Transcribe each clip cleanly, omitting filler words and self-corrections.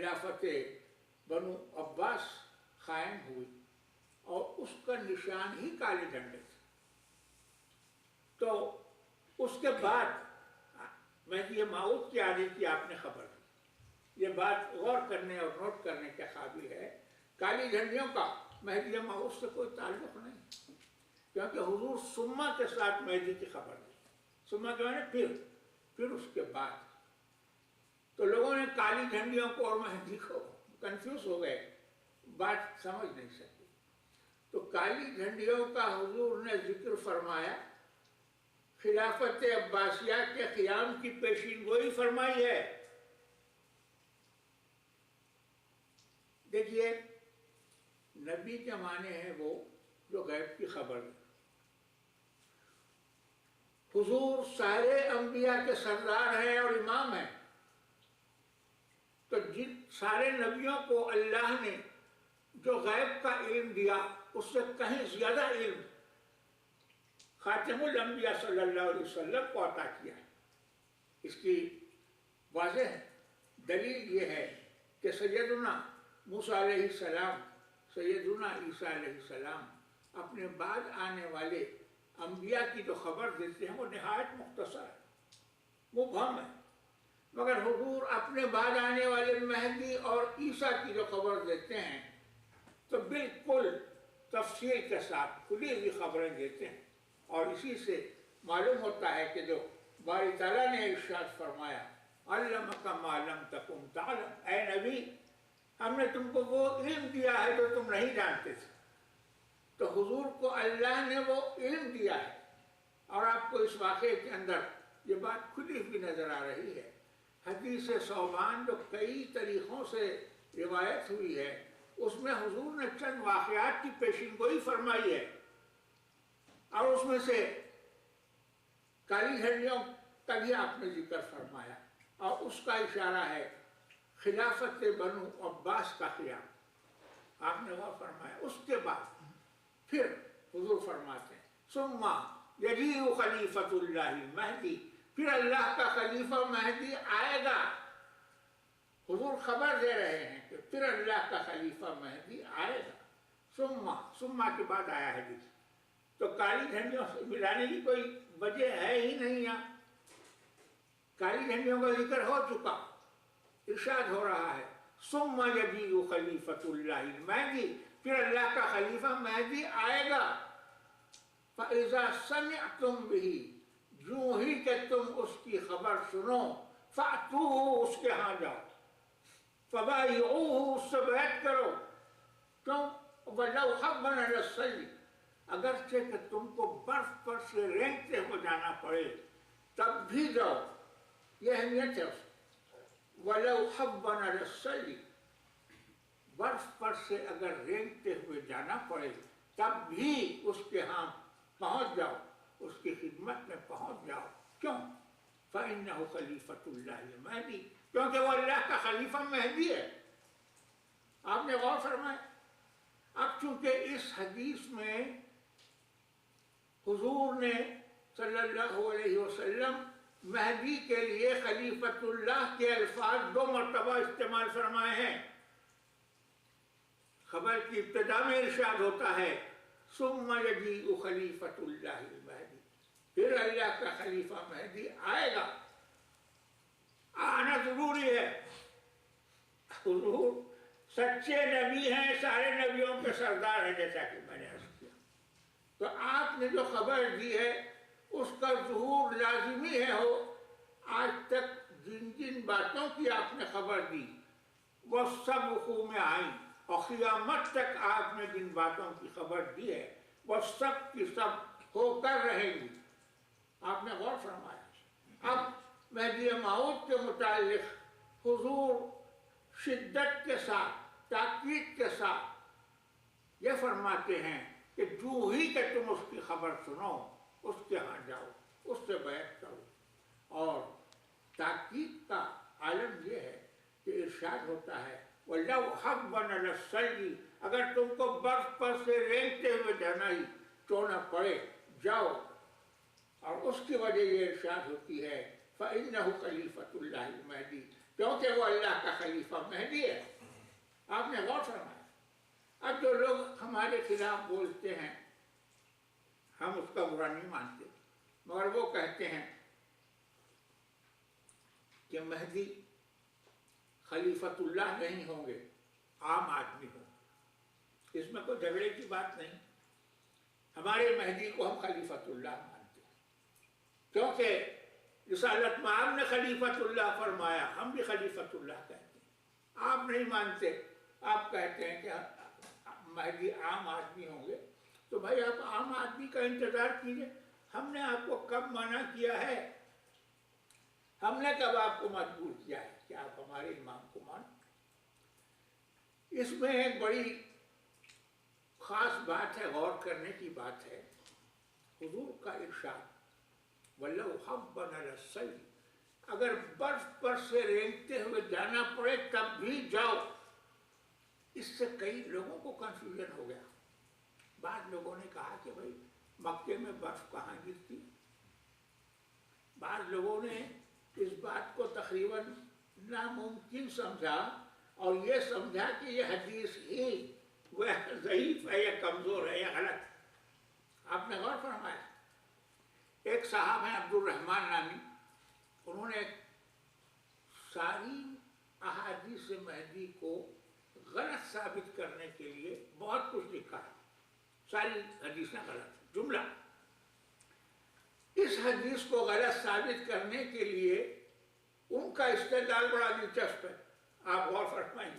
خلافت بنو عباس قائم ہوئی اور اس کا نشان ہی کالے جھنڈے تھے. تو اس کے بعد مہدی موعود کے آنے کی آپ نے خبر دی. یہ بات غور کرنے اور نوٹ کرنے کے قابل ہے. کالی جھنڈیوں کا مہدی موعود سے کوئی تعلق نہیں، کیونکہ حضور ثم کے ساتھ مہدی کی خبر دی. ثم کے معنی پھر اس کے بعد. تو لوگوں نے کالی جھنڈیوں کو اور مہدی کو کنفیوز ہو گئے، بات سمجھ نہیں سکے. تو کالی جھنڈیوں کا حضور نے ذکر فرمایا، خلافت عباسیہ کے قیام کی پیشین گوئی فرمائی ہے. دیکھیے، نبی کے معنی ہیں وہ جو غیب کی خبر دے. حضور سارے انبیاء کے سردار ہیں اور امام ہیں، تو جن سارے نبیوں کو اللہ نے جو غیب کا علم دیا اس سے کہیں زیادہ علم خاتم الانبیاء صلی اللہ علیہ وسلم کو عطا کیا ہے. اس کی واضح دلیل یہ ہے کہ سیدنا موسیٰ علیہ السلام، سیدنا عیسیٰ علیہ السلام اپنے بعد آنے والے انبیاء کی جو خبر دیتے ہیں وہ نہایت مختصر ہے، مبہم ہے. مگر حضور اپنے بعد آنے والے مہدی اور عیسیٰ کی جو خبر دیتے ہیں تو بالکل تفصیل کے ساتھ کھلی ہوئی خبریں دیتے ہیں. اور اسی سے معلوم ہوتا ہے کہ جو باری تعالیٰ نے ارشاد فرمایا علمک ما لم تکن تعلم، اے نبی ہم نے تم کو وہ علم دیا ہے جو تم نہیں جانتے تھے. تو حضور کو اللہ نے وہ علم دیا ہے، اور آپ کو اس واقعے کے اندر یہ بات کھلی ہوئی نظر آ رہی ہے. حدیث ثوبان جو کئی طریقوں سے روایت ہوئی ہے، اس میں حضور نے چند واقعات کی پیشین گوئی فرمائی ہے، اور اس میں سے کالی جھنڈیوں کا بھی آپ نے ذکر فرمایا، اور اس کا اشارہ ہے خلافت بنو عباس کا قیام. آپ نے وہ فرمایا. اس کے بعد پھر حضور فرماتے ہیں ثم یجیء خلیفۃ اللہ مہدی، پھر اللہ کا خلیفہ مہدی آئے گا. حضور خبر دے رہے ہیں کہ پھر اللہ کا خلیفہ مہدی آئے گا. ثم کے بعد آیا حدیث. تو کالی جھنڈیوں سے ملانے کی کوئی وجہ ہے ہی نہیں. یہاں کالی جھنڈیوں کا ذکر ہو چکا، ارشاد ہو رہا ہے ثم یجیء خلیفۃ اللہ مہدی، پھر اللہ کا خلیفہ مہدی آئے گا. فَإِذَا سَمِعْتُمْ بِهِ، جو ہی کہ تم اس کی خبر سنو، فَأْتُوهُ، اس کے ہاں جاؤ، فَبَايِعُوهُ، اس سے بیعت کرو. کیوں؟ وَلَوْ حَبًّا عَلَى السَّيِّ، اگرچہ کہ تم کو برف پر سے رینگتے ہو جانا پڑے تب بھی جاؤ. یہ اہمیت ہے اس کی. وَلَوْ حَبًّا عَلَى السَّيِّ، برف پر سے اگر رینگتے ہوئے جانا پڑے تب بھی اس کے ہاں پہنچ جاؤ، اس کی خدمت میں پہنچ جاؤ. کیوں؟ فَإِنَّهُ خَلِيفَةُ اللَّهِ مہدی، کیونکہ وہ اللہ کا خلیفہ مہدی ہے. آپ نے غور فرمائے. اب چونکہ اس حدیث میں حضور نے صلی اللہ علیہ وسلم مہدی کے لیے خلیفۃ اللہ کے الفاظ 2 مرتبہ استعمال فرمائے ہیں. خبر کی ابتدا میں ارشاد ہوتا ہے ثم یجیء خلیفۃ اللہ المہدی، پھر اللہ کا خلیفہ مہدی آئے گا. آنا ضروری ہے. حضور سچے نبی ہیں، سارے نبیوں کے سردار ہیں، جیسا کہ میں نے عرض کیا. تو آپ نے جو خبر دی ہے اس کا ظہور لازمی ہے ہو. آج تک جن جن باتوں کی آپ نے خبر دی وہ سب وقوع میں آئیں، اور قیامت تک آپ نے جن باتوں کی خبر دی ہے وہ سب کی سب ہو کر رہیں گی. آپ نے غور فرمایا. اب مہدی موعود کے متعلق حضور شدت کے ساتھ، تاکید کے ساتھ یہ فرماتے ہیں کہ جو ہی کہ تم اس کی خبر سنو اس کے ہاں جاؤ، اس سے بیعت کرو. اور تاکید کا عالم یہ ہے کہ ارشاد ہوتا ہے وَلَوْ حَبًّا عَلَى السَّيِّ، اگر تم کو برف پر سے رینگتے ہوئے جانا ہی چونا پڑے جاؤ. اور اس کی وجہ یہ ارشاد ہوتی ہے فَإِنَّهُ خَلِيفَةُ اللَّهِ الْمَهْدِي، کیونکہ وہ اللہ کا خلیفہ مہدی ہے. آپ نے غور فرمایا؟ اب جو لوگ ہمارے خلاف بولتے ہیں ہم اس کا برا نہیں مانتے، مگر وہ کہتے ہیں کہ مہدی خلیفۃ اللہ نہیں ہوں گے، عام آدمی ہوں گے۔ اس میں کوئی جھگڑے کی بات نہیں، ہمارے مہدی کو ہم خلیفۃ اللہ مانتے ہیں، کیونکہ رسالت مآب نے خلیفۃ اللہ فرمایا، ہم بھی خلیفۃ اللہ کہتے ہیں۔ آپ نہیں مانتے، آپ کہتے ہیں کہ مہدی عام آدمی ہوں گے، تو بھائی آپ عام آدمی کا انتظار کیجئے، ہم نے آپ کو کب منع کیا ہے؟ ہم نے کب آپ کو مجبور کیا ہے کہ آپ ہمارے امام کو مانیں؟ اس میں ایک بڑی خاص بات ہے، غور کرنے کی بات ہے، حضور کا ارشاد وَلَوْ حَبًّا عَلَى السَّيْلِ، اگر برف پر سے رینگتے ہوئے جانا پڑے تب بھی جاؤ۔ اس سے کئی لوگوں کو کنفیوژن ہو گیا۔ بعض لوگوں نے کہا کہ بھائی مکے میں برف کہاں گرتی، بعض لوگوں نے اس بات کو تقریباً ناممکن سمجھا اور یہ سمجھا کہ یہ حدیث ہی وہ ضعیف ہے یا کمزور ہے یا غلط۔ آپ نے غور فرمایا؟ ایک صاحب ہیں عبد الرحمن نامی، انہوں نے ساری احادیث مہدی کو غلط ثابت کرنے کے لیے بہت کچھ لکھا ہے، ساری حدیثیں غلط جملہ۔ اس حدیث کو غلط ثابت کرنے کے لیے ان کا استدلال بڑا دلچسپ ہے، آپ غور فرمائیں۔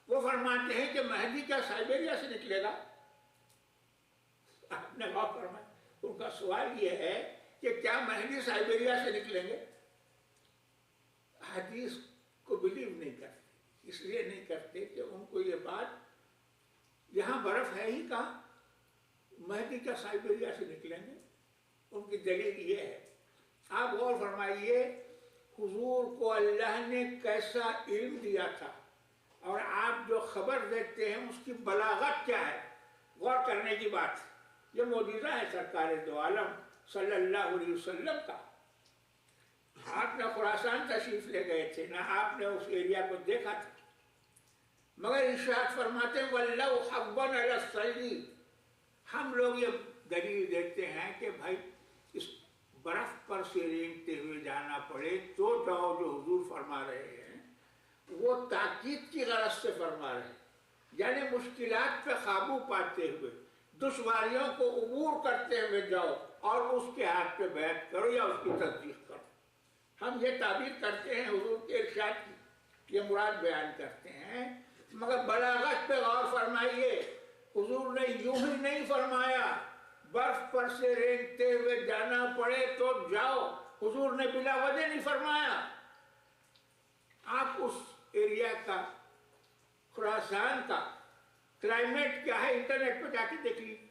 وہ فرماتے ہیں کہ مہدی کیا سائبیریا سے نکلے گا؟ آپ نے غور فرمایا؟ ان کا سوال یہ ہے کہ کیا مہدی سائبیریا سے نکلیں گے؟ حدیث کو بلیو نہیں کرتے، اس لیے نہیں کرتے کہ ان کو یہ بات، یہاں برف ہے ہی کہاں، مہدی کیا سائبیریا سے نکلیں گے؟ ان کی دلیل یہ ہے۔ آپ غور فرمائیے، حضور کو اللہ نے کیسا علم دیا تھا، اور آپ جو خبر دیتے ہیں اس کی بلاغت کیا ہے، غور کرنے کی بات۔ یہ معجزہ ہے سرکار دو عالم صلی اللہ علیہ وسلم کا۔ آپ نے خراسان تشریف لے گئے تھے، نہ آپ نے اس ایریا کو دیکھا تھا، مگر ارشاد فرماتے ہیں وَلَوْ حَبًّا عَلَى السَّيْلِ، ہم لوگ یہ دلیل دیتے ہیں کہ بھائی اس برف پر سے رینگتے ہوئے جانا پڑے تو جاؤ، جو حضور فرما رہے ہیں وہ تاکید کی غرض سے فرما رہے ہیں، یعنی مشکلات پہ قابو پاتے ہوئے، دشواریوں کو عبور کرتے ہوئے جاؤ اور اس کے ہاتھ پہ بیعت کرو یا اس کی تصدیق کرو۔ ہم یہ تعبیر کرتے ہیں حضور کے ارشاد کی، یہ مراد بیان کرتے ہیں، مگر بلاغت پہ غور فرمائیے، حضور نے یوں ہی نہیں فرمایا برف پر سے رینگتے ہوئے جانا پڑے تو جاؤ، حضور نے بلا وجہ نہیں فرمایا۔ آپ اس ایریا کا، خراسان کا کلائمیٹ کیا ہے انٹرنیٹ پہ جا کے دیکھ لیجیے،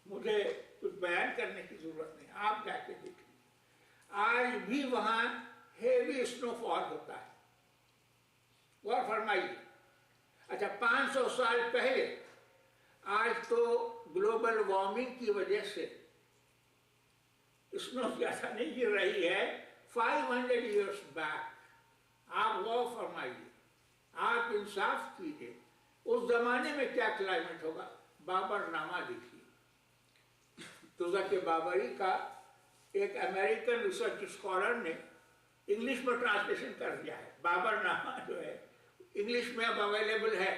مجھے کچھ بیان کرنے کی ضرورت نہیں، آپ جا کے دیکھ لیجیے۔ آج بھی وہاں ہیوی اسنو فال ہوتا ہے، غور فرمائیے۔ اچھا 500 سال پہلے، آج تو گلوبل وارمنگ کی وجہ سے اسنو زیادہ نہیں گر رہی ہے، 500 ایئرس بیک۔ آپ غور فرمائیے، آپ انصاف کیجئے، اس زمانے میں کیا کلائمیٹ ہوگا؟ بابر نامہ دیکھیے، تزک بابری کا ایک امریکن ریسرچ اسکالر نے انگلش میں ٹرانسلیشن کر دیا ہے، بابر نامہ جو ہے انگلش میں اب اویلیبل ہے،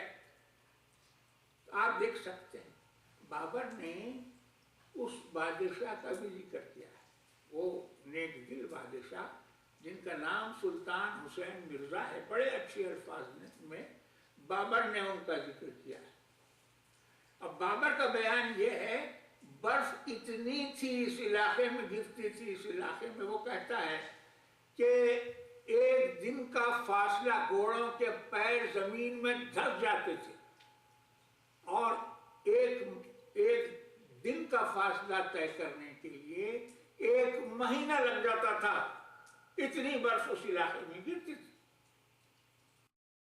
آپ دیکھ سکتے ہیں۔ بابر نے اس بادشاہ کا بھی ذکر کیا ہے، وہ نیک دل بادشاہ جن کا نام سلطان حسین مرزا ہے، بڑے اچھے الفاظ میں بابر نے ان کا ذکر کیا ہے۔ اب بابر کا بیان یہ ہے، برف اتنی تھی اس علاقے میں، گرتی تھی اس علاقے میں، وہ کہتا ہے کہ ایک دن کا فاصلہ گھوڑوں کے پیر زمین میں دھس جاتے تھے، اور ایک دن کا فاصلہ طے کرنے کے لیے 1 مہینہ لگ جاتا تھا، اتنی برف اس علاقے میں گرتی تھی۔